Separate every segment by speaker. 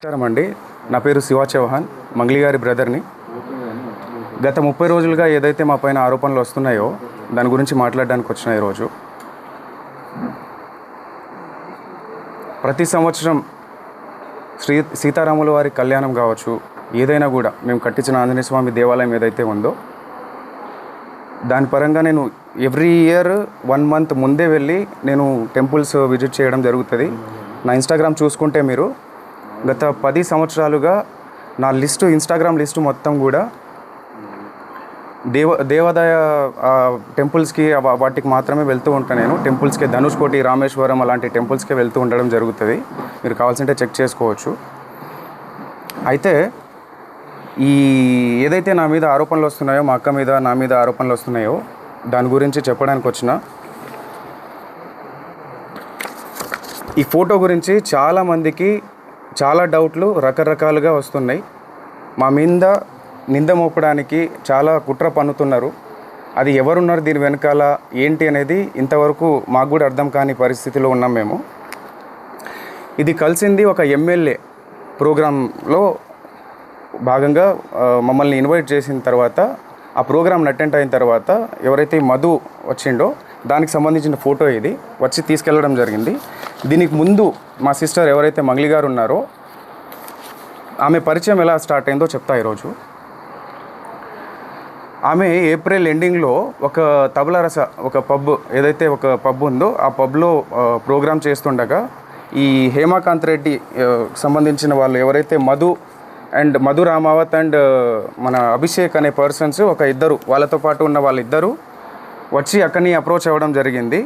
Speaker 1: నమస్కారం అండి. నా పేరు శివ చౌహాన్, మంగ్లీ గారి బ్రదర్ని. గత 30 రోజులుగా ఏదైతే మా పైన ఆరోపణలు వస్తున్నాయో దాని గురించి మాట్లాడడానికి వచ్చిన ఈరోజు. ప్రతి సంవత్సరం సీతారాముల వారి కళ్యాణం కావచ్చు, ఏదైనా కూడా మేము కట్టించిన ఆంజనేయ స్వామి దేవాలయం ఏదైతే ఉందో దాని పరంగా నేను ఎవ్రీ ఇయర్ 1 మంత్ ముందే వెళ్ళి నేను టెంపుల్స్ విజిట్ చేయడం జరుగుతుంది. నా ఇన్స్టాగ్రామ్ చూసుకుంటే మీరు గత 10 సంవత్సరాలుగా నా ఇన్స్టాగ్రామ్ లిస్టు మొత్తం కూడా దేవాదాయ టెంపుల్స్కి వాటికి మాత్రమే వెళ్తూ ఉంటాను. నేను టెంపుల్స్కి ధనుష్కోటి, రామేశ్వరం అలాంటి టెంపుల్స్కి వెళ్తూ ఉండడం జరుగుతుంది. మీరు కావాల్సింటే చెక్ చేసుకోవచ్చు. అయితే ఏదైతే నా మీద ఆరోపణలు వస్తున్నాయో, మా అక్క మీద నా మీద ఆరోపణలు వస్తున్నాయో దాని గురించి చెప్పడానికి వచ్చిన. ఈ ఫోటో గురించి చాలామందికి చాలా డౌట్లు రకరకాలుగా వస్తున్నాయి. మా మీద నింద మోపడానికి చాలా కుట్ర పన్నుతున్నారు. అది ఎవరున్నారు దీని వెనకాల ఏంటి అనేది ఇంతవరకు మాకు కూడా అర్థం కాని పరిస్థితిలో ఉన్నాం మేము. ఇది కలిసింది ఒక ఎమ్మెల్యే ప్రోగ్రాంలో భాగంగా మమ్మల్ని ఇన్వైట్ చేసిన తర్వాత, ఆ ప్రోగ్రామ్ని అటెండ్ అయిన తర్వాత ఎవరైతే మధు వచ్చిండో దానికి సంబంధించిన ఫోటో ఇది వచ్చి తీసుకెళ్ళడం జరిగింది. దీనికి ముందు మా సిస్టర్ ఎవరైతే మంగ్లీ గారు ఉన్నారో ఆమె పరిచయం ఎలా స్టార్ట్ అయిందో చెప్తా ఈరోజు. ఆమె ఏప్రిల్ ఎండింగ్లో ఒక తబలారస ఒక పబ్ ఉందో ఆ పబ్లో ప్రోగ్రామ్ చేస్తుండగా ఈ హేమాకాంత్ రెడ్డి సంబంధించిన వాళ్ళు ఎవరైతే మధు రామావత్ అండ్ మన అభిషేక్ అనే పర్సన్స్ ఇద్దరు వాళ్ళతో పాటు ఉన్న వాళ్ళిద్దరూ వచ్చి అక్కడిని అప్రోచ్ అవ్వడం జరిగింది.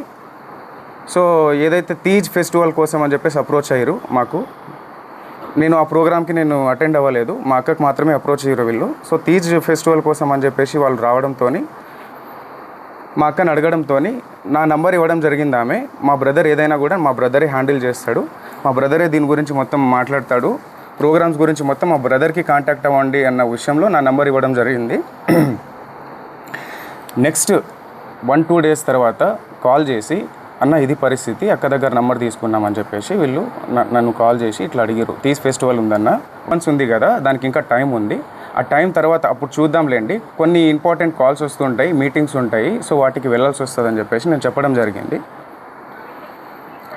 Speaker 1: సో ఏదైతే తీజ్ ఫెస్టివల్ కోసం అని చెప్పేసి అప్రోచ్ అయ్యారు మాకు. నేను ఆ ప్రోగ్రామ్కి అటెండ్ అవ్వలేదు, మా అక్కకు మాత్రమే అప్రోచ్ అయ్యారు వీళ్ళు. సో తీజ్ ఫెస్టివల్ కోసం అని చెప్పేసి వాళ్ళు రావడంతో మా అక్కని అడగడంతో నా నంబర్ ఇవ్వడం జరిగింది ఆమె. మా బ్రదర్ ఏదైనా కూడా మా బ్రదరే హ్యాండిల్ చేస్తాడు, మా బ్రదరే దీని గురించి మొత్తం మాట్లాడతాడు, ప్రోగ్రామ్స్ గురించి మొత్తం మా బ్రదర్కి కాంటాక్ట్ అవ్వండి అన్న విషయంలో నా నంబర్ ఇవ్వడం జరిగింది. నెక్స్ట్ 1-2 డేస్ తర్వాత కాల్ చేసి, అన్న ఇది పరిస్థితి, అక్క దగ్గర నంబర్ తీసుకున్నామని చెప్పేసి వీళ్ళు నన్ను కాల్ చేసి ఇట్లా అడిగారు. తీజ్ ఫెస్టివల్ ఉందన్న, మంత్స్ ఉంది కదా, దానికి ఇంకా టైం ఉంది, ఆ టైం తర్వాత అప్పుడు చూద్దాంలేండి, కొన్ని ఇంపార్టెంట్ కాల్స్ వస్తుంటాయి, మీటింగ్స్ ఉంటాయి, సో వాటికి వెళ్ళాల్సి వస్తుందని చెప్పేసి నేను చెప్పడం జరిగింది.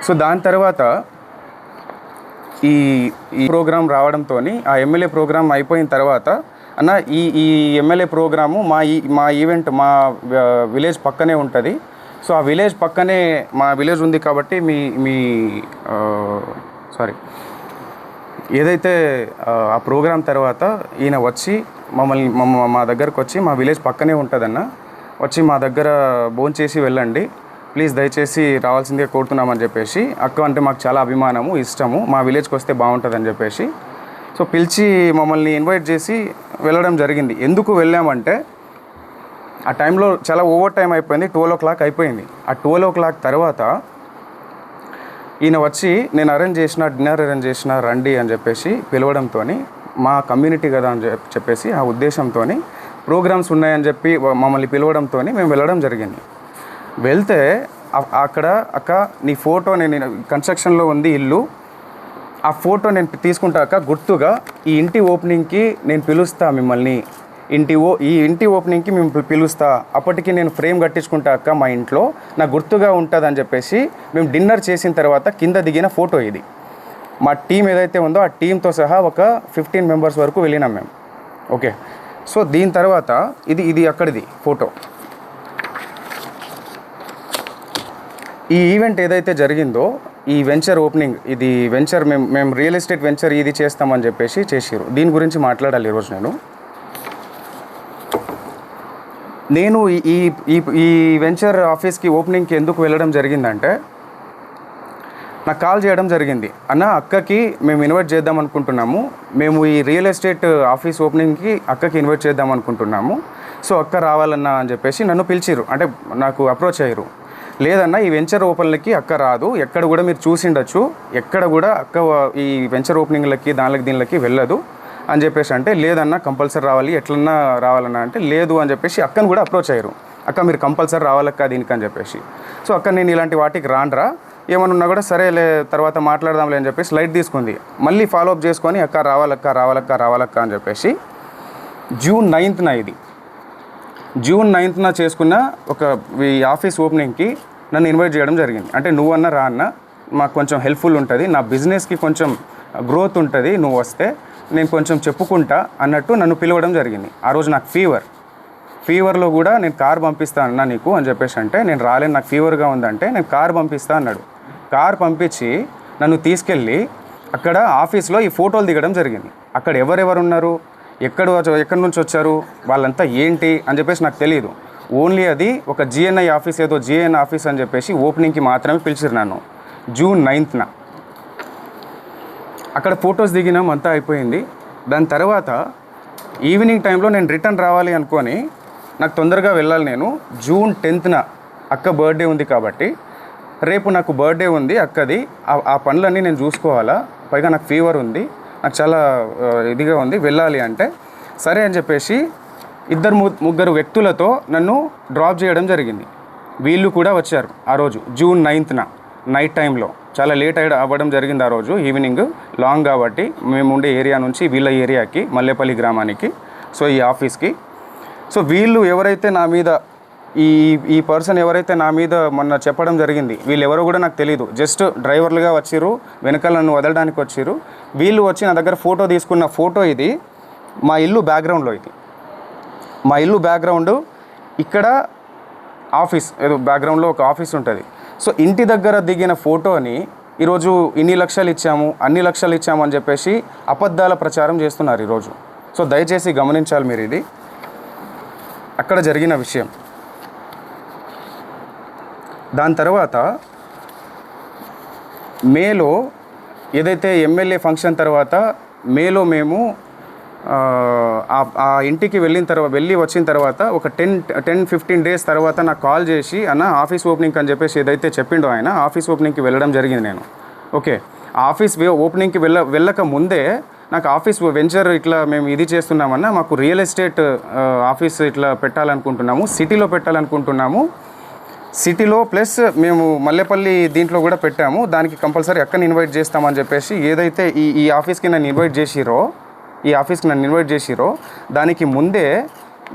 Speaker 1: సో దాని తర్వాత ఈ ప్రోగ్రాం రావడంతో ఆ ఎమ్మెల్యే ప్రోగ్రాం అయిపోయిన తర్వాత, అన్న ఈ ఎమ్మెల్యే ప్రోగ్రాము మా ఈవెంట్ మా విలేజ్ పక్కనే ఉంటుంది, సో ఆ విలేజ్ పక్కనే మా విలేజ్ ఉంది కాబట్టి ఏదైతే ఆ ప్రోగ్రాం తర్వాత ఈయన వచ్చి మా దగ్గరకు వచ్చి, మా విలేజ్ పక్కనే ఉంటుందన్న, వచ్చి మా దగ్గర భోంచేసి వెళ్ళండి ప్లీజ్, దయచేసి రావాల్సిందిగా కోరుతున్నామని చెప్పేసి, అక్క అంటే మాకు చాలా అభిమానము, ఇష్టము, మా విలేజ్కి వస్తే బాగుంటుందని చెప్పేసి సో పిలిచి మమ్మల్ని ఇన్వైట్ చేసి వెళ్ళడం జరిగింది. ఎందుకు వెళ్ళామంటే ఆ టైంలో చాలా ఓవర్ టైం అయిపోయింది, 12 o'clock అయిపోయింది. ఆ 12 o'clock తర్వాత ఈయన వచ్చి నేను డిన్నర్ అరేంజ్ చేసిన రండి అని చెప్పేసి పిలవడంతో, మా కమ్యూనిటీ కదా అని చెప్పేసి ఆ ఉద్దేశంతో ప్రోగ్రామ్స్ ఉన్నాయని చెప్పి మమ్మల్ని పిలవడంతో మేము వెళ్ళడం జరిగింది. వెళ్తే అక్కడ, అక్క నీ ఫోటో, నేను కన్స్ట్రక్షన్లో ఉంది ఇల్లు, ఆ ఫోటో నేను తీసుకుంటాక గుర్తుగా ఈ ఇంటి ఓపెనింగ్కి నేను పిలుస్తా మిమ్మల్ని, ఈ ఇంటి ఓపెనింగ్కి మేము పిలుస్తా, అప్పటికి నేను ఫ్రేమ్ కట్టించుకుంటాక మా ఇంట్లో నాకు గుర్తుగా ఉంటుంది అని చెప్పేసి మేము డిన్నర్ చేసిన తర్వాత కింద దిగిన ఫోటో ఇది. మా టీం ఏదైతే ఉందో ఆ టీంతో సహా ఒక 15 members వరకు వెళ్ళినాం మేము. ఓకే, సో దీని తర్వాత ఇది అక్కడిది ఫోటో. ఈ ఈవెంట్ ఏదైతే జరిగిందో, ఈ వెంచర్ ఓపెనింగ్, ఇది వెంచర్ మేము రియల్ ఎస్టేట్ వెంచర్ ఇది చేస్తామని చెప్పేసి చేసిరు. దీని గురించి మాట్లాడాలి ఈరోజు. నేను ఈ వెంచర్ ఆఫీస్కి ఓపెనింగ్కి ఎందుకు వెళ్ళడం జరిగిందంటే, నాకు కాల్ చేయడం జరిగింది, అన్న అక్కకి మేము ఇన్వైట్ చేద్దాం అనుకుంటున్నాము, మేము ఈ రియల్ ఎస్టేట్ ఆఫీస్ ఓపెనింగ్కి అక్కకి ఇన్వైట్ చేద్దాం అనుకుంటున్నాము, సో అక్క రావాలన్నా అని చెప్పేసి నన్ను పిలిచిరు, అంటే నాకు అప్రోచ్ అయ్యారు. లేదన్నా ఈ వెంచర్ ఓపెన్లకి అక్క రాదు, ఎక్కడ కూడా మీరు చూసిండొచ్చు, ఎక్కడ కూడా అక్క ఈ వెంచర్ ఓపెనింగ్లకి దీనికి వెళ్ళదు అని చెప్పేసి అంటే, లేదన్నా కంపల్సరీ రావాలి, ఎట్లన్నా రావాలన్నా అంటే, లేదు అని చెప్పేసి అక్కను కూడా అప్రోచ్ అయ్యారు. అక్క మీరు కంపల్సరీ రావాలక్క దీనికి అని చెప్పేసి. సో అక్క నేను ఇలాంటి వాటికి రాండ్రా, ఏమన్నా ఉన్నా కూడా సరేలే తర్వాత మాట్లాడదాంలే అని చెప్పేసి లైట్ తీసుకుంది. మళ్ళీ ఫాలోఅప్ చేసుకొని అక్క రావాలక్క అని చెప్పేసి జూన్ 9న ఇది జూన్ 9న చేసుకున్న ఒక ఈ ఆఫీస్ ఓపెనింగ్కి నన్ను ఇన్వైట్ చేయడం జరిగింది. అంటే నువ్వన్నా రా అన్న, మాకు కొంచెం హెల్ప్ఫుల్ ఉంటుంది, నా బిజినెస్కి కొంచెం గ్రోత్ ఉంటుంది, నువ్వు వస్తే నేను కొంచెం చెప్పుకుంటా అన్నట్టు నన్ను పిలవడం జరిగింది. ఆ రోజు నాకు ఫీవర్లో కూడా నేను కార్ పంపిస్తా అన్నా నీకు అని చెప్పేసి అంటే, నేను రాలేను నాకు ఫీవర్గా ఉందంటే నేను కార్ పంపిస్తా అన్నాడు. కార్ పంపించి నన్ను తీసుకెళ్ళి అక్కడ ఆఫీస్లో ఈ ఫోటోలు దిగడం జరిగింది. అక్కడ ఎవరెవరు ఉన్నారు, ఎక్కడి నుంచి వచ్చారు, వాళ్ళంతా ఏంటి అని చెప్పేసి నాకు తెలియదు. ఓన్లీ అది ఒక జిఎన్ఐ ఆఫీస్, ఏదో జిఎన్ ఆఫీస్ అని చెప్పేసి ఓపెనింగ్కి మాత్రమే పిలిచిరు నన్ను. జూన్ 9న అక్కడ ఫొటోస్ దిగినాం, అంతా అయిపోయింది. దాని తర్వాత ఈవినింగ్ టైంలో నేను రిటర్న్ రావాలి అనుకొని, నాకు తొందరగా వెళ్ళాలి, నేను జూన్ 10న అక్క బర్త్డే ఉంది కాబట్టి రేపు నాకు బర్త్డే ఉంది అక్కది, ఆ పనులన్నీ నేను చూసుకోవాలా, పైగా నాకు ఫీవర్ ఉంది, నాకు చాలా ఇదిగా ఉంది, వెళ్ళాలి అంటే సరే అని చెప్పేసి ముగ్గురు వ్యక్తులతో నన్ను డ్రాప్ చేయడం జరిగింది. వీళ్ళు కూడా వచ్చారు ఆ రోజు జూన్ 9న నైట్ టైంలో. చాలా లేట్ అవ్వడం జరిగింది ఆ రోజు ఈవినింగ్, లాంగ్ కాబట్టి మేము ఉండే ఏరియా నుంచి వీళ్ళ ఏరియాకి, మల్లేపల్లి గ్రామానికి, సో ఈ ఆఫీస్కి. సో వీళ్ళు ఎవరైతే నా మీద ఈ పర్సన్ ఎవరైతే నా మీద మొన్న చెప్పడం జరిగింది, వీళ్ళు ఎవరో కూడా నాకు తెలియదు, జస్ట్ డ్రైవర్లుగా వచ్చిర్రు, వెనకాల నన్ను వదలడానికి వచ్చిర్రు. వీళ్ళు వచ్చి నా దగ్గర ఫోటో తీసుకున్న ఫోటో ఇది, మా ఇల్లు బ్యాక్గ్రౌండ్లో, ఇది మా ఇల్లు బ్యాక్గ్రౌండ్, ఇక్కడ ఆఫీస్, ఏదో బ్యాక్గ్రౌండ్లో ఒక ఆఫీస్ ఉంటుంది. సో ఇంటి దగ్గర దిగిన ఫోటోని ఈరోజు ఇన్ని లక్షలు ఇచ్చాము, అన్ని లక్షలు ఇచ్చాము అని చెప్పేసి అబద్ధాల ప్రచారం చేస్తున్నారు ఈరోజు. సో దయచేసి గమనించాలి మీరు, ఇది అక్కడ జరిగిన విషయం. దాని తర్వాత మేలో ఏదైతే ఎమ్మెల్యే ఫంక్షన్ తర్వాత మేలో మేము ఆ ఇంటికి వెళ్ళి వచ్చిన తర్వాత ఒక 10-15 డేస్ తర్వాత నాకు కాల్ చేసి, అన్న ఆఫీస్ ఓపెనింగ్ అని చెప్పేసి ఏదైతే చెప్పిండో ఆయన, ఆఫీస్ ఓపెనింగ్కి వెళ్ళడం జరిగింది నేను. ఓకే, ఆఫీస్ ఓపెనింగ్కి వెళ్ళక ముందే నాకు ఆఫీస్ వెంచర్ ఇట్లా మేము ఇది చేస్తున్నామన్నా, మాకు రియల్ ఎస్టేట్ ఆఫీస్ ఇట్లా పెట్టాలనుకుంటున్నాము, సిటీలో పెట్టాలనుకుంటున్నాము, సిటీలో ప్లస్ మేము మల్లేపల్లి దీంట్లో కూడా పెట్టాము, దానికి కంపల్సరీ అక్కని ఇన్వైట్ చేస్తామని చెప్పేసి ఏదైతే ఈ ఆఫీస్కి నన్ను ఇన్వైట్ చేసిరో దానికి ముందే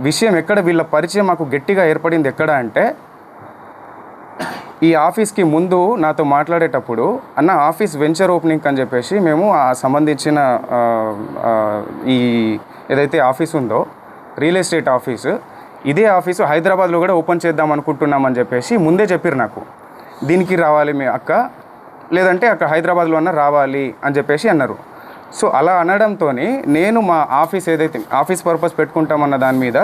Speaker 1: విషయం ఎక్కడ వీళ్ళ పరిచయం మాకు గట్టిగా ఏర్పడింది ఎక్కడ అంటే, ఈ ఆఫీస్కి ముందు నాతో మాట్లాడేటప్పుడు, అన్న ఆఫీస్ వెంచర్ ఓపెనింగ్ అని చెప్పేసి మేము ఆ సంబంధించిన ఈ ఏదైతే ఆఫీస్ ఉందో రియల్ ఎస్టేట్ ఆఫీసు, ఇదే ఆఫీసు హైదరాబాద్లో కూడా ఓపెన్ చేద్దాం అనుకుంటున్నామని చెప్పేసి ముందే చెప్పారు నాకు. దీనికి రావాలి మీ అక్క, లేదంటే అక్కడ హైదరాబాద్లో అన్న రావాలి అని చెప్పేసి అన్నారు. సో అలా అనడంతో నేను మా ఆఫీస్ ఏదైతే ఆఫీస్ పర్పస్ పెట్టుకుంటామన్న దాని మీద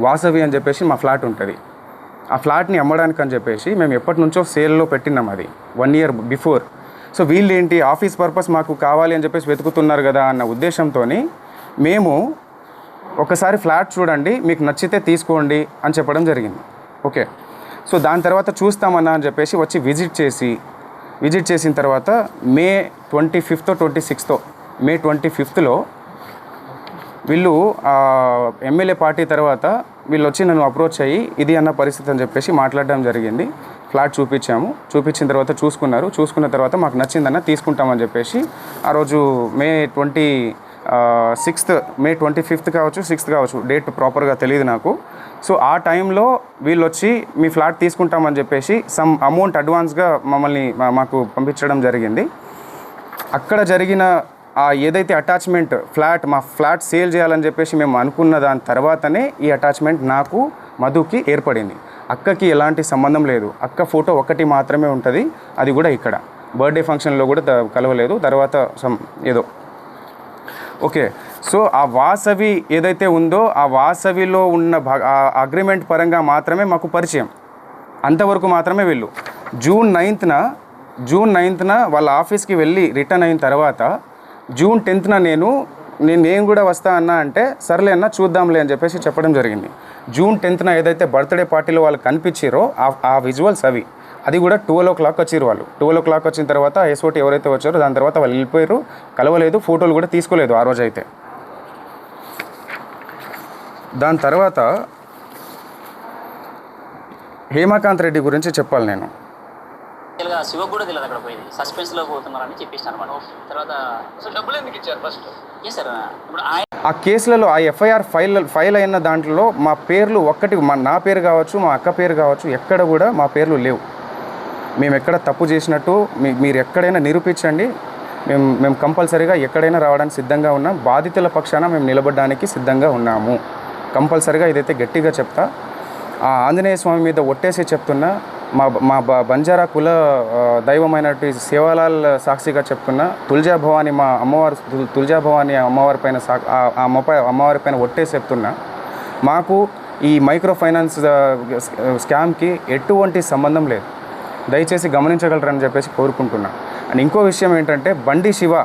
Speaker 1: వాసవి అని చెప్పేసి మా ఫ్లాట్ ఉంటుంది, ఆ ఫ్లాట్ని అమ్మడానికి అని చెప్పేసి మేము ఎప్పటి నుంచో సేల్లో పెట్టినాం, అది 1 year బిఫోర్. సో వీళ్ళు ఏంటి ఆఫీస్ పర్పస్ మాకు కావాలి అని చెప్పేసి వెతుకుతున్నారు కదా అన్న ఉద్దేశంతో మేము ఒకసారి ఫ్లాట్ చూడండి, మీకు నచ్చితే తీసుకోండి అని చెప్పడం జరిగింది. ఓకే, సో దాని తర్వాత చూస్తామన్నా అని చెప్పేసి వచ్చి విజిట్ చేసిన తర్వాత మే 25th 26th మే 25th వీళ్ళు ఎమ్మెల్యే పార్టీ తర్వాత వీళ్ళు వచ్చి నన్ను అప్రోచ్ అయ్యి ఇది అన్న పరిస్థితి అని చెప్పేసి మాట్లాడడం జరిగింది. ఫ్లాట్ చూపించిన తర్వాత చూసుకున్న తర్వాత మాకు నచ్చిందన్న తీసుకుంటామని చెప్పేసి ఆ రోజు మే 25th కావచ్చు 6th కావచ్చు, డేట్ ప్రాపర్గా తెలియదు నాకు. సో ఆ టైంలో వీళ్ళు వచ్చి మీ ఫ్లాట్ తీసుకుంటామని చెప్పేసి సమ్ అమౌంట్ అడ్వాన్స్గా మాకు పంపించడం జరిగింది. అక్కడ జరిగిన ఏదైతే అటాచ్మెంట్ మా ఫ్లాట్ సేల్ చేయాలని చెప్పేసి మేము అనుకున్న దాని తర్వాతనే ఈ అటాచ్మెంట్ నాకు మధుకి ఏర్పడింది. అక్కకి ఎలాంటి సంబంధం లేదు, అక్క ఫోటో ఒకటి మాత్రమే ఉంటుంది, అది కూడా ఇక్కడ బర్త్డే ఫంక్షన్లో కూడా కలవలేదు, తర్వాత ఏదో. ఓకే, సో ఆ వాసవి ఏదైతే ఉందో ఆ వాసవిలో ఉన్న అగ్రిమెంట్ పరంగా మాత్రమే మాకు పరిచయం, అంతవరకు మాత్రమే. వీళ్ళు జూన్ 9న వాళ్ళ ఆఫీస్కి వెళ్ళి రిటర్న్ అయిన తర్వాత జూన్ 10th నేను కూడా వస్తా అన్నా అంటే సర్లే అన్న చూద్దాంలే అని చెప్పేసి చెప్పడం జరిగింది. జూన్ 10th ఏదైతే బర్త్డే పార్టీలో వాళ్ళు కనిపించారో ఆ విజువల్స్ అది కూడా 12 o'clock వచ్చారు వాళ్ళు. 12 o'clock వచ్చిన తర్వాత ఎస్ఓటీ ఎవరైతే వచ్చారో దాని తర్వాత వాళ్ళు వెళ్ళిపోయారు, కలవలేదు, ఫోటోలు కూడా తీసుకోలేదు ఆ రోజు అయితే. దాని తర్వాత హేమకాంత్ రెడ్డి గురించి చెప్పాలి నేను.
Speaker 2: శివకు కూడా తెలియదు అక్కడ పోయింది, సస్పెన్స్లో పోతున్నారని చెప్పేసి అనమాట. తర్వాత అసలు డబ్బులు ఎందుకు ఇచ్చారు ఫస్ట్? ఏ సార్ ఇప్పుడు
Speaker 1: ఆ కేసులలో ఆ ఎఫ్ఐఆర్ ఫైల్ అయిన దాంట్లో మా పేర్లు ఒక్కటి, నా పేరు కావచ్చు, మా అక్క పేరు కావచ్చు, ఎక్కడ కూడా మా పేర్లు లేవు. మేము ఎక్కడ తప్పు చేసినట్టు మీరు ఎక్కడైనా నిరూపించండి, మేము కంపల్సరీగా ఎక్కడైనా రావడానికి సిద్ధంగా ఉన్నాం. బాధితుల పక్షాన మేము నిలబడడానికి సిద్ధంగా ఉన్నాము. కంపల్సరీగా ఇదైతే గట్టిగా చెప్తా. ఆ ఆంజనేయ స్వామి మీద ఒట్టేసి చెప్తున్నా, మా బంజారా కుల దైవమైనటువంటి సేవాలాల్ సాక్షిగా చెప్తున్నా, తుల్జా భవాని మా అమ్మవారు, తుల్జా భవాని అమ్మవారి పైన అమ్మవారి పైన ఒట్టేసి చెప్తున్నా, మాకు ఈ మైక్రో ఫైనాన్స్ స్కామ్కి ఎటువంటి సంబంధం లేదు. దయచేసి గమనించగలరని చెప్పేసి కోరుకుంటున్నా. అండ్ ఇంకో విషయం ఏంటంటే, బండి శివ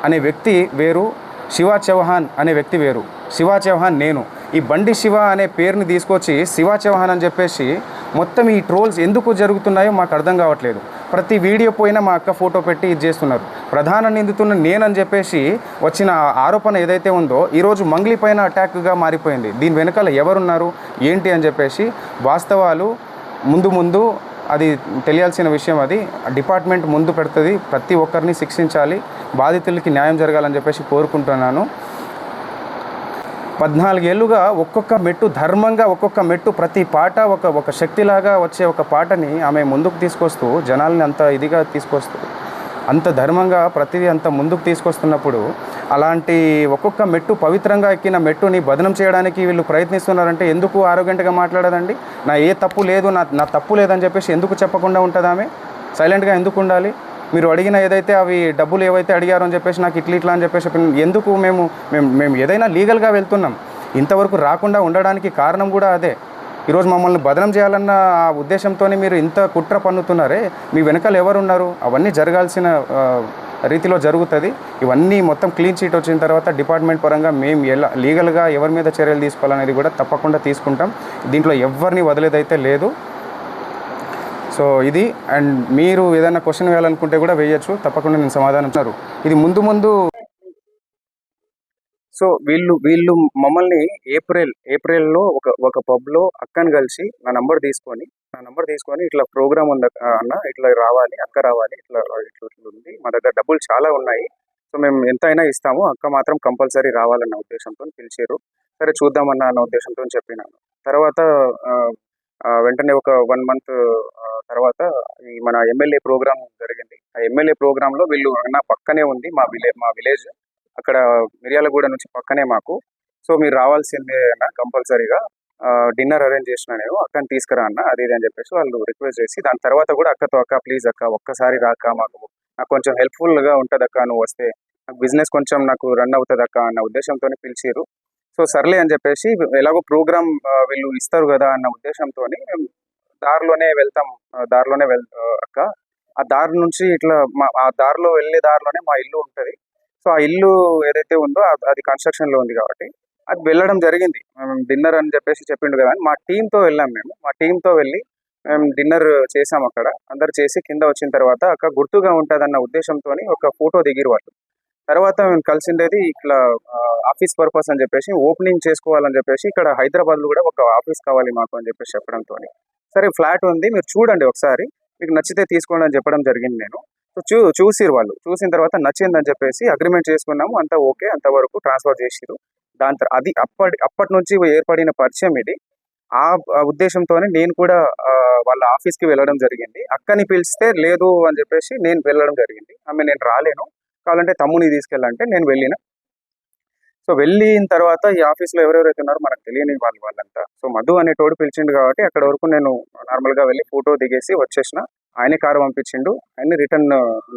Speaker 1: అనే వ్యక్తి వేరు, శివ చౌహాన్ అనే వ్యక్తి వేరు. శివ చౌహాన్ నేను. ఈ బండి శివ అనే పేరుని తీసుకొచ్చి శివ చౌహాన్ అని చెప్పేసి మొత్తం ఈ ట్రోల్స్ ఎందుకు జరుగుతున్నాయో మాకు అర్థం కావట్లేదు. ప్రతి వీడియో పోయినా మా అక్క ఫోటో పెట్టి ఇది చేస్తున్నారు. ప్రధాన నిందితున్న నేనని చెప్పేసి వచ్చిన ఆరోపణ ఏదైతే ఉందో ఈరోజు మంగ్లీ పైన అటాక్గా మారిపోయింది. దీని వెనకాల ఎవరున్నారు ఏంటి అని చెప్పేసి వాస్తవాలు ముందు అది తెలియాల్సిన విషయం. అది డిపార్ట్మెంట్ ముందు పెడుతుంది. ప్రతి ఒక్కరిని శిక్షించాలి, బాధితులకి న్యాయం జరగాలని చెప్పేసి కోరుకుంటున్నాను. 14 ఏళ్ళుగా ఒక్కొక్క మెట్టు ధర్మంగా, ఒక్కొక్క మెట్టు ప్రతి పాట ఒక శక్తిలాగా వచ్చే ఒక పాటని ఆమె ముందుకు తీసుకొస్తూ జనాల్ని అంత ఇదిగా తీసుకొస్తూ అంత ధర్మంగా ప్రతిదీ అంత ముందుకు తీసుకొస్తున్నప్పుడు అలాంటి ఒక్కొక్క మెట్టు పవిత్రంగా ఎక్కిన మెట్టుని బదనం చేయడానికి వీళ్ళు ప్రయత్నిస్తున్నారంటే ఎందుకు ఆరోగ్యంగా మాట్లాడదండి? నా ఏ తప్పు లేదు, నా తప్పు లేదని చెప్పేసి ఎందుకు చెప్పకుండా ఉంటుంది ఆమె? సైలెంట్గా ఎందుకు ఉండాలి? మీరు అడిగిన ఏదైతే అవి డబ్బులు ఏవైతే అడిగారో అని చెప్పేసి నాకు ఇట్లా అని చెప్పేసి ఎందుకు మేము ఏదైనా లీగల్గా వెళ్తున్నాం. ఇంతవరకు రాకుండా ఉండడానికి కారణం కూడా అదే. ఈరోజు మమ్మల్ని బదనం చేయాలన్న ఆ ఉద్దేశంతో మీరు ఇంత కుట్ర పన్నుతున్నారే, మీ వెనకాల ఎవరున్నారు? అవన్నీ జరగాల్సిన రీతిలో జరుగుతుంది. ఇవన్నీ మొత్తం క్లీన్ చీట్ వచ్చిన తర్వాత డిపార్ట్మెంట్ పరంగా మేము ఎలా లీగల్గా ఎవరి మీద చర్యలు తీసుకోవాలనేది కూడా తప్పకుండా తీసుకుంటాం. దీంట్లో ఎవరిని వదిలేదైతే లేదు. సో ఇది. అండ్ మీరు ఏదైనా క్వశ్చన్ వేయాలనుకుంటే కూడా వేయచ్చు, తప్పకుండా నేను సమాధానం ఇస్తారు. ఇది ముందు సో వీళ్ళు మమ్మల్ని ఏప్రిల్లో ఒక పబ్లో అక్కని కలిసి నా నంబర్ తీసుకొని ఇట్లా ప్రోగ్రామ్ ఉంది అన్న, ఇట్లా రావాలి, అక్క రావాలి, ఇట్లా ఉంది, మా దగ్గర డబ్బులు చాలా ఉన్నాయి, సో మేము ఎంత అయినా ఇస్తాము, అక్క మాత్రం కంపల్సరీ రావాలన్న ఉద్దేశంతో పిలిచారు. సరే చూద్దామన్న ఉద్దేశంతో చెప్పినాను. తర్వాత వెంటనే ఒక 1 మంత్ తర్వాత ఈ మన ఎమ్మెల్యే ప్రోగ్రామ్ జరిగింది. ఆ ఎమ్మెల్యే ప్రోగ్రాంలో వీళ్ళు అన్న పక్కనే ఉంది మా విలేజ్, అక్కడ మిర్యాలగూడ నుంచి పక్కనే మాకు, సో మీరు రావాల్సిందే అన్న కంపల్సరీగా, డిన్నర్ అరేంజ్ చేసిన నేను, అక్కని తీసుకురా అన్న, అది ఇది అని చెప్పేసి వాళ్ళు రిక్వెస్ట్ చేసి, దాని తర్వాత కూడా అక్క ప్లీజ్ అక్క ఒక్కసారి రాక, నాకు కొంచెం హెల్ప్ఫుల్గా ఉంటుంది అక్క, నువ్వు వస్తే నాకు బిజినెస్ కొంచెం నాకు రన్ అవుతుంది అక్క అన్న ఉద్దేశంతో పిలిచారు. సో సర్లే అని చెప్పేసి, ఎలాగో ప్రోగ్రామ్ వీళ్ళు ఇస్తారు కదా అన్న ఉద్దేశంతో దారిలోనే వెళ్తాం. అక్క ఆ దారి నుంచి ఇట్లా ఆ దారిలో వెళ్ళే దారిలోనే మా ఇల్లు ఉంటుంది. సో ఆ ఇల్లు ఏదైతే ఉందో అది కన్స్ట్రక్షన్లో ఉంది కాబట్టి అది వెళ్ళడం జరిగింది. డిన్నర్ అని చెప్పేసి చెప్పిండు కదా అని మా టీంతో వెళ్ళాం. మా టీంతో వెళ్ళి మేము డిన్నర్ చేసాం. అక్కడ అందరు చేసి కింద వచ్చిన తర్వాత అక్క గుర్తుగా ఉంటుందన్న ఉద్దేశంతో ఒక ఫోటో దిగిరు వాళ్ళు. తర్వాత మేము కలిసిండేది ఇట్లా ఆఫీస్ పర్పస్ అని చెప్పేసి, ఓపెనింగ్ చేసుకోవాలని చెప్పేసి, ఇక్కడ హైదరాబాద్లో కూడా ఒక ఆఫీస్ కావాలి మాకు అని చెప్పేసి చెప్పడంతో, సరే ఫ్లాట్ ఉంది మీరు చూడండి ఒకసారి, మీకు నచ్చితే తీసుకోండి అని చెప్పడం జరిగింది. నేను చూసిరు వాళ్ళు, చూసిన తర్వాత నచ్చిందని చెప్పేసి అగ్రిమెంట్ చేసుకున్నాము. అంతా ఓకే, అంతవరకు ట్రాన్స్ఫర్ చేసిరు. అది అప్పటి నుంచి ఏర్పడిన పరిచయం ఇది. ఆ ఉద్దేశంతోనే నేను కూడా వాళ్ళ ఆఫీస్కి వెళ్ళడం జరిగింది. అక్కని పిలిస్తే లేదు అని చెప్పేసి నేను వెళ్ళడం జరిగింది. నేను రాలేను, కావాలంటే తమ్ముని తీసుకెళ్ళంటే నేను వెళ్ళిన. సో వెళ్ళిన తర్వాత ఈ ఆఫీస్లో ఎవరెవరైతే ఉన్నారో మనకు తెలియని వాళ్ళంతా, సో మధు అనేటోడు పిలిచిండు కాబట్టి అక్కడ వరకు నేను నార్మల్గా వెళ్ళి ఫోటో దిగేసి వచ్చేసిన. ఆయనే కారు పంపించిండు, ఆయన రిటర్న్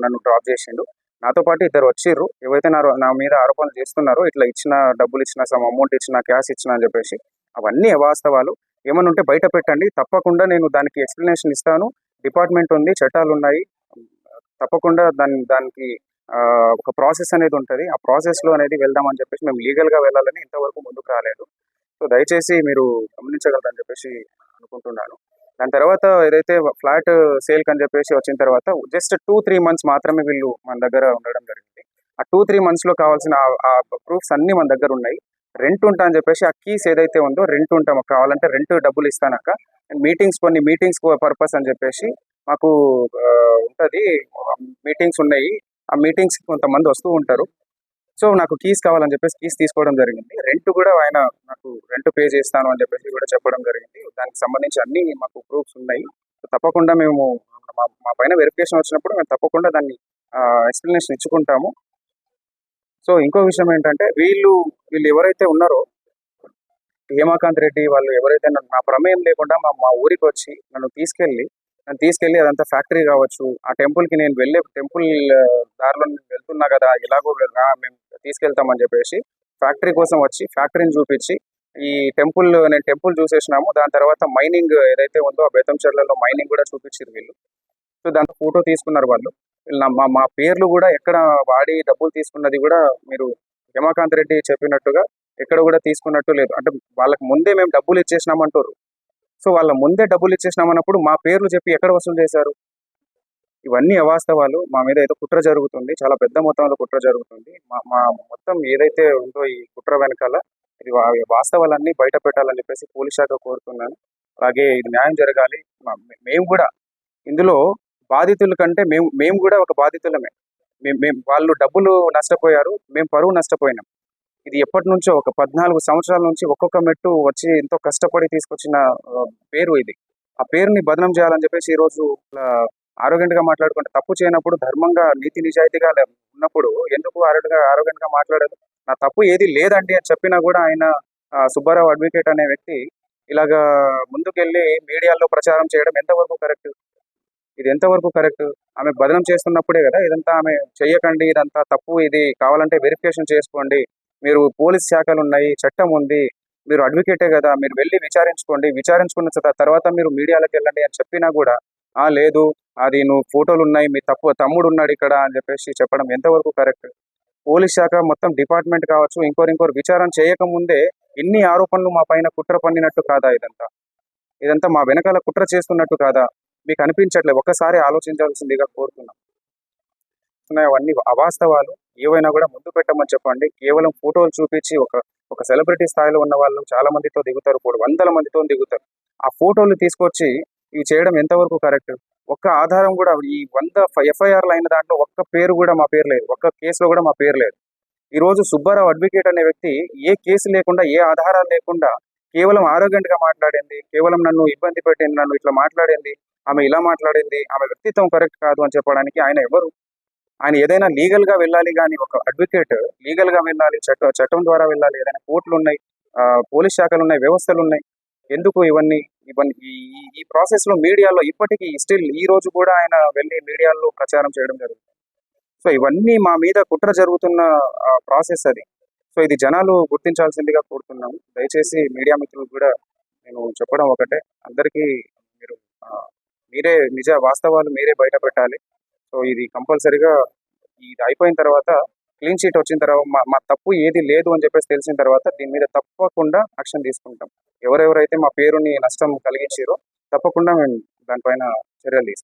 Speaker 1: నన్ను డ్రాప్ చేసిండు. నాతో పాటు ఇద్దరు వచ్చిర్రు, ఏవైతే నా మీద ఆరోపణలు చేస్తున్నారో, ఇట్లా ఇచ్చిన డబ్బులు ఇచ్చిన, సమ్ అమౌంట్ ఇచ్చిన, క్యాష్ ఇచ్చిన అని చెప్పేసి, అవన్నీ అవాస్తవాలు. ఏమన్నా ఉంటే బయట పెట్టండి, తప్పకుండా నేను దానికి ఎక్స్ప్లెనేషన్ ఇస్తాను. డిపార్ట్మెంట్ ఉంది, చట్టాలు ఉన్నాయి, తప్పకుండా దానికి ఒక ప్రాసెస్ అనేది ఉంటుంది. ఆ ప్రాసెస్లో అనేది వెళ్దామని చెప్పేసి మేము లీగల్గా వెళ్ళాలని ఇంతవరకు ముందుకు రాలేదు. సో దయచేసి మీరు గమనించగలరని చెప్పేసి అనుకుంటున్నాను. దాని తర్వాత ఏదైతే ఫ్లాట్ సేల్కి అని చెప్పేసి వచ్చిన తర్వాత జస్ట్ 2-3 మంత్స్ మాత్రమే వీళ్ళు మన దగ్గర ఉండడం జరిగింది. ఆ 2-3 మంత్స్లో కావాల్సిన ఆ ప్రూఫ్స్ అన్నీ మన దగ్గర ఉన్నాయి. రెంట్ ఉంటా అని చెప్పేసి ఆ కీస్ ఏదైతే ఉందో రెంట్ ఉంటాం, కావాలంటే రెంట్ డబ్బులు ఇస్తానక్క, కొన్ని మీటింగ్స్ పర్పస్ అని చెప్పేసి మాకు ఉంటుంది, మీటింగ్స్ ఉన్నాయి. ఆ మీటింగ్స్కి కొంతమంది వస్తూ ఉంటారు. సో నాకు కీస్ కావాలని చెప్పేసి కీస్ తీసుకోవడం జరిగింది. రెంట్ కూడా ఆయన నాకు రెంట్ పే చేస్తాను అని చెప్పేసి కూడా చెప్పడం జరిగింది. దానికి సంబంధించి అన్ని మాకు ప్రూఫ్స్ ఉన్నాయి. సో తప్పకుండా మేము మా పైన వెరిఫికేషన్ వచ్చినప్పుడు మేము తప్పకుండా దాన్ని ఎక్స్ప్లెనేషన్ ఇచ్చుకుంటాము. సో ఇంకో విషయం ఏంటంటే వీళ్ళు ఎవరైతే ఉన్నారో హేమాకాంత్ రెడ్డి వాళ్ళు ఎవరైతే నా ప్రమేయం లేకుండా మా ఊరికి వచ్చి నన్ను తీసుకెళ్ళి అదంతా ఫ్యాక్టరీ కావచ్చు, ఆ టెంపుల్కి నేను వెళ్ళే టెంపుల్ దారిలో నేను వెళ్తున్నా కదా, ఎలాగో మేము తీసుకెళ్తామని చెప్పేసి ఫ్యాక్టరీ కోసం వచ్చి ఫ్యాక్టరీని చూపించి నేను టెంపుల్ చూసేసినాము. దాని తర్వాత మైనింగ్ ఏదైతే ఉందో ఆ బేతంచెర్లలో మైనింగ్ కూడా చూపించారు వీళ్ళు. సో దాంతో ఫోటో తీసుకున్నారు వాళ్ళు. మా పేర్లు కూడా ఎక్కడ వాడి డబ్బులు తీసుకున్నది కూడా మీరు హేమాకాంత్ రెడ్డి చెప్పినట్టుగా ఎక్కడ కూడా తీసుకున్నట్టు లేదు. అంటే వాళ్ళకి ముందే మేము డబ్బులు ఇచ్చేసినామంటారు. సో వాళ్ళ ముందే డబ్బులు ఇచ్చేసినామన్నప్పుడు మా పేర్లు చెప్పి ఎక్కడ వసూలు చేశారు? ఇవన్నీ అవాస్తవాలు. మా మీద ఏదో కుట్ర జరుగుతుంది, చాలా పెద్ద మొత్తంలో కుట్ర జరుగుతుంది. మా మొత్తం ఏదైతే ఉందో ఈ కుట్ర వెనకాల ఇది వాస్తవాలన్నీ బయట పెట్టాలని చెప్పేసి పోలీస్ శాఖ కోరుతున్నాను. అలాగే ఇది న్యాయం జరగాలి. మేము కూడా ఇందులో బాధితుల కంటే మేము కూడా ఒక బాధితులమే. వాళ్ళు డబ్బులు నష్టపోయారు, మేము పరువు నష్టపోయినాం. ఇది ఎప్పటి నుంచో ఒక 14 సంవత్సరాల నుంచి ఒక్కొక్క మెట్టు వచ్చి ఎంతో కష్టపడి తీసుకొచ్చిన పేరు ఇది. ఆ పేరుని బదనం చేయాలని చెప్పేసి ఈరోజు ఆరోగ్యంగా మాట్లాడుకుంటే తప్పు చేయనప్పుడు ధర్మంగా నీతి నిజాయితీగా ఉన్నప్పుడు ఎందుకు ఆరోగ్యంగా మాట్లాడదు? నా తప్పు ఏది లేదండి అని చెప్పినా కూడా ఆయన సుబ్బారావు అడ్వకేట్ అనే వ్యక్తి ఇలాగా ముందుకెళ్ళి మీడియాలో ప్రచారం చేయడం ఎంతవరకు కరెక్ట్? ఇది ఎంతవరకు కరెక్ట్? ఆమె బదనం చేస్తున్నప్పుడే కదా ఇదంతా ఆమె చెయ్యకండి, ఇదంతా తప్పు, ఇది కావాలంటే వెరిఫికేషన్ చేసుకోండి, మీరు పోలీస్ శాఖలు ఉన్నాయి, చట్టం ఉంది, మీరు అడ్వకేటే కదా, మీరు వెళ్ళి విచారించుకోండి, విచారించుకున్న తర్వాత మీరు మీడియాలోకి వెళ్ళండి అని చెప్పినా కూడా లేదు, అది నువ్వు ఫోటోలు ఉన్నాయి, మీ తమ్ముడు ఉన్నాడు ఇక్కడ అని చెప్పేసి చెప్పడం ఎంతవరకు కరెక్ట్? పోలీస్ శాఖ మొత్తం డిపార్ట్మెంట్ కావచ్చు, ఇంకోరు విచారణ చేయకముందే ఇన్ని ఆరోపణలు మా పైన కుట్ర పన్నినట్టు కాదా? ఇదంతా మా వెనకాల కుట్ర చేస్తున్నట్టు కాదా? మీకు అనిపించట్లేదు? ఒక్కసారి ఆలోచించాల్సిందిగా కోరుతున్నాం. అవన్నీ అవాస్తవాలు. ఏవైనా కూడా ముందు పెట్టమని చెప్పండి. కేవలం ఫోటోలు చూపించి ఒక సెలబ్రిటీ స్థాయిలో ఉన్న వాళ్ళు చాలా మందితో దిగుతారు, 100 మందితో దిగుతారు. ఆ ఫోటోలు తీసుకొచ్చి ఇవి చేయడం ఎంతవరకు కరెక్ట్? ఒక్క ఆధారం కూడా ఈ 100 ఎఫ్ఐఆర్లు అయిన దాంట్లో ఒక్క పేరు కూడా మా పేరు లేదు, ఒక్క కేసులో కూడా మా పేరు లేదు. ఈరోజు సుబ్బారావు అడ్వకేట్ అనే వ్యక్తి ఏ కేసు లేకుండా, ఏ ఆధారాలు లేకుండా కేవలం ఆరోగ్యంగా మాట్లాడింది, కేవలం నన్ను ఇబ్బంది పెట్టింది, నన్ను ఇట్లా మాట్లాడింది, ఆమె ఇలా మాట్లాడింది, ఆమె వ్యక్తిత్వం కరెక్ట్ కాదు అని చెప్పడానికి ఆయన ఎవరు? ఆయన ఏదైనా లీగల్గా వెళ్ళాలి, కానీ ఒక అడ్వకేట్ లీగల్గా వెళ్ళాలి, చట్టం ద్వారా వెళ్ళాలి. ఏదైనా కోర్టులు ఉన్నాయి, పోలీస్ శాఖలు ఉన్నాయి, వ్యవస్థలు ఉన్నాయి. ఎందుకు ఇవన్నీ ఈ ప్రాసెస్లో మీడియాలో ఇప్పటికీ స్టిల్ ఈ రోజు కూడా ఆయన వెళ్ళి మీడియాలో ప్రచారం చేయడం జరుగుతుంది. సో ఇవన్నీ మా మీద కుట్ర జరుగుతున్న ప్రాసెస్ అది. సో ఇది జనాలు గుర్తించాల్సిందిగా కోరుతున్నాము. దయచేసి మీడియా మిత్రులు కూడా నేను చెప్పడం ఒకటే, అందరికీ మీరే వాస్తవాలు మీరే బయట పెట్టాలి. సో ఇది కంపల్సరీగా ఇది అయిపోయిన తర్వాత, క్లీన్ షీట్ వచ్చిన తర్వాత, మా తప్పు ఏది లేదు అని చెప్పేసి తెలిసిన తర్వాత దీని మీద తప్పకుండా యాక్షన్ తీసుకుంటాం. ఎవరెవరైతే మా పేరుని నష్టం కలిగించారో తప్పకుండా మేము దానిపైన చర్యలు తీసుకుంటాం.